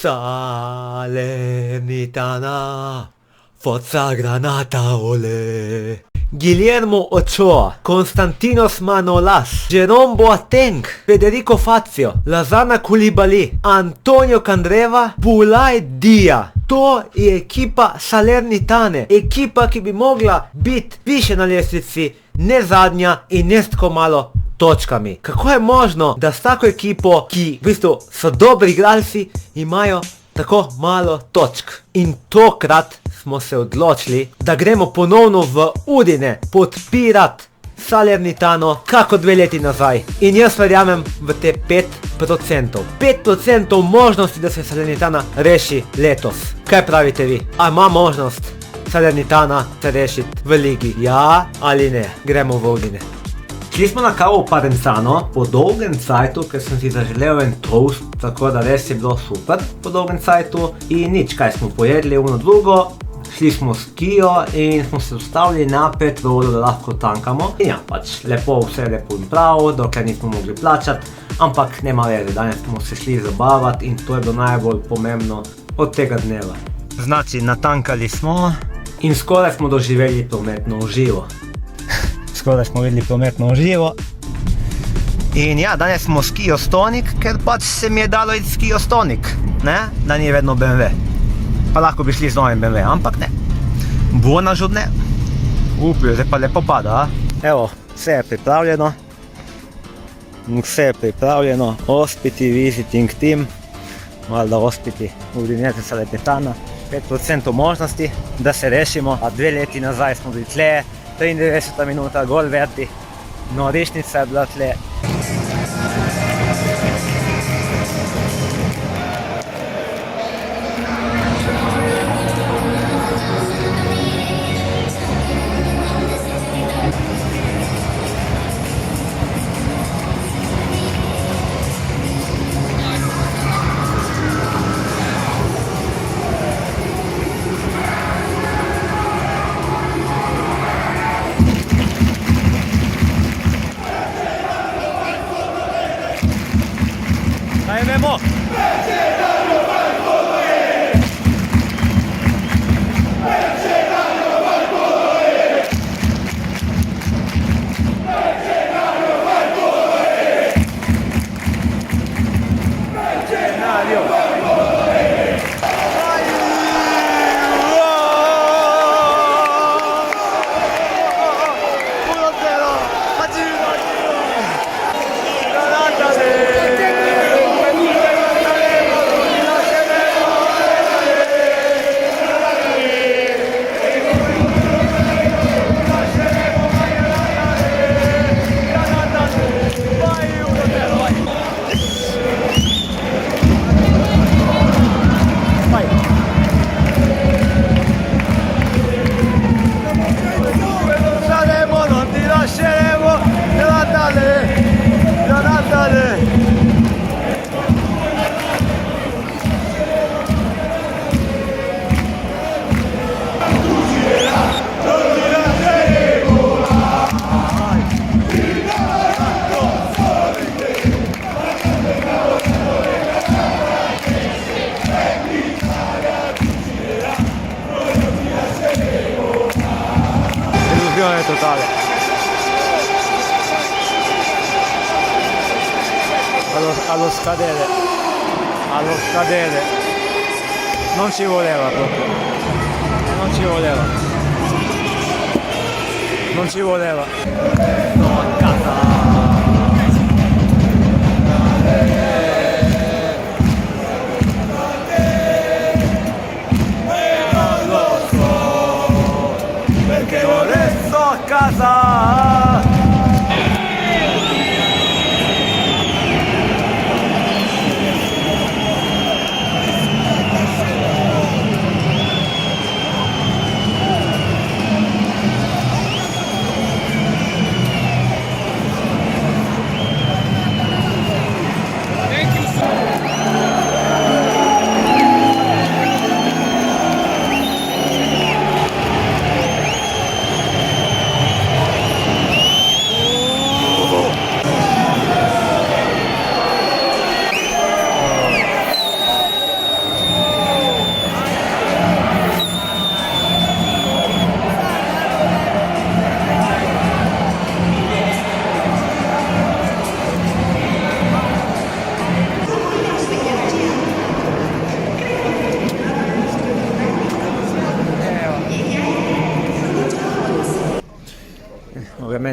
Salernitana, forza Granata, ole. Guillermo Ochoa, Konstantinos Manolas, Jerome Boateng, Federico Fazio, Lazana Koulibaly, Antonio Candreva, Boulaye Dia. To je ekipa Salernitane, ekipa, ki bi mogla biti više na ljestvici, ne zadnja in ne s tako malo točkami. Kako je možno, da s tako ekipo, ki v bistvu so dobri igralci, imajo tako malo točk? In tokrat smo se odločili, da gremo ponovno v Udine podpirat Salernitano, kako 2 leti nazaj. In jaz verjamem v te 5%. 5% možnosti, da se Salernitana reši letos. Kaj pravite vi? A ima možnost Salernitana se rešiti v ligi? Ja ali ne? Gremo v Udine. Šli smo na kavo v Parenzano po dolgem cajtu, ker sem si zaželel en toast, tako da res je bilo super po dolgem cajtu. In nič, kaj smo pojedli uno drugo, šli smo s Kijo in smo se ustavili na petrolu, da lahko tankamo. In ja, pač lepo, vse lepo in prav, dokler nismo mogli plačati, ampak nema veze, danes smo se šli zabavati in to je bilo najbolj pomembno od tega dneva. Znači, natankali smo in skoraj smo doživeli prometno uživo. Skoraj smo videli prometno uživo. In ja, danes smo s Kijo Stonic, ker pač se mi je dalo iti s Kijo Stonic, ne? Da ni vedno BMW. Pa lahko bi šli z novim BMW, ampak ne. Buona žudne. Zdaj pa lepo pada, a? Evo, vse je pripravljeno. Vse je pripravljeno. Ospiti, visiting team. Valjda ospiti, Udinese Salernitana. 5% možnosti, da se rešimo. A 2 leti nazaj smo bili tle. 93 minuta, gol verti. Norišnica je bila tle. Ajmemo! Totale. Allo scadere, non ci voleva proprio, non ci voleva. No, a casa. Casa!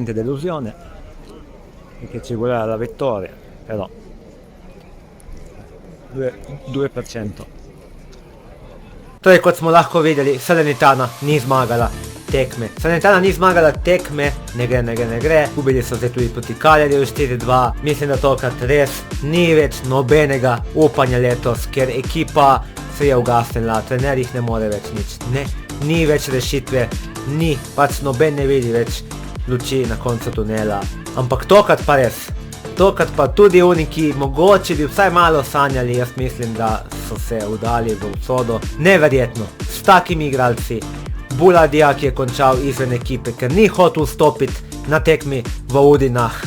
veramente delusione, perché ci voleva la vittoria, però 2%. Torej, kot smo lahko videli, Salernitana ni zmagala tekme. Salernitana ni zmagala tekme, ne gre. Gubili so zdaj tudi proti Cagliariju 4-2. Mislim, da tokrat res ni več nobenega upanja letos, ker ekipa se je ugasnila, trener jih ne more več nič. Ne, ni več rešitve, ni, pač noben ne vidi več luči na koncu tunela. Ampak tokrat pa res. Tokrat pa tudi oni, ki mogoče bi vsaj malo sanjali, jaz mislim, da so se udali v usodo. Neverjetno, s takimi igralci. Buladija, ki je končal izven ekipe, ker ni hotel vstopiti na tekmi v Udinah.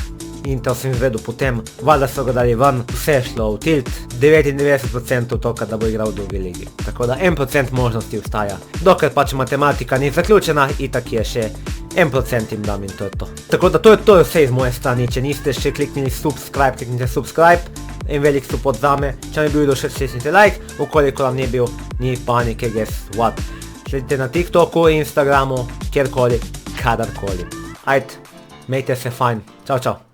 In to sem izvedel potem, valjda so ga dali ven, vse šlo v tilt. 99% tokrat, da bo igral v drugi ligi. Tako da 1% možnosti vstaja. Dokler pač matematika ni zaključena, itak je še 1% jim dam in to je to. Tako da to je vse iz moje strani. Če niste še kliknili subscribe, kliknite subscribe. En velik support zame. Če mi bil do še stisnite like, ukoliko vam ni bil, ni panike, guess what. Sledite na TikToku, Instagramu, kjerkoli, kadarkoli. Ajde, mejte se fajn. Čau, čau.